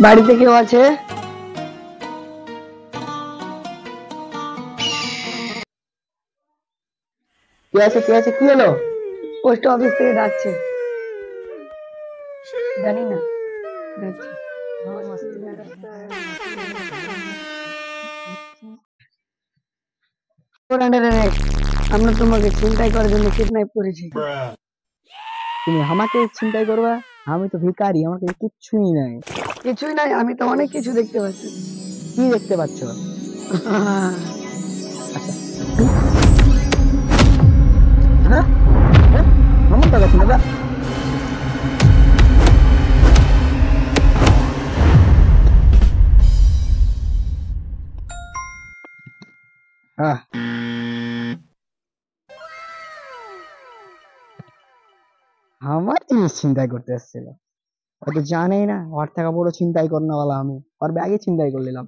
বাড়িতে কেউ আছে? কে আছে, কে আছে, কি হলো? পোস্ট অফিস থেকে ডাকছে। জানি না, ডাকছে। আমরা তোমাকে ছিনতাই করার জন্য কিডন্যাপ করেছি। তুমি আমাকে চিন্তাই করবা? আমি তো ভিখারি, আমাকে কিচ্ছুই নাই। কিছুই নাই, আমি তো অনেক কিছু দেখতে পাচ্ছি। কি দেখতে পাচ্ছ? হ্যাঁ হ্যাঁ, আমার টাকা ছিল না। আহ, আমার জিনিস চিন্তাই করতে এসেছিল। ও তো জানেই না ওর টাকা বড় চিন্তাই করনেওয়ালা আমি, ওর ব্যাগে চিন্তাই করে নিলাম।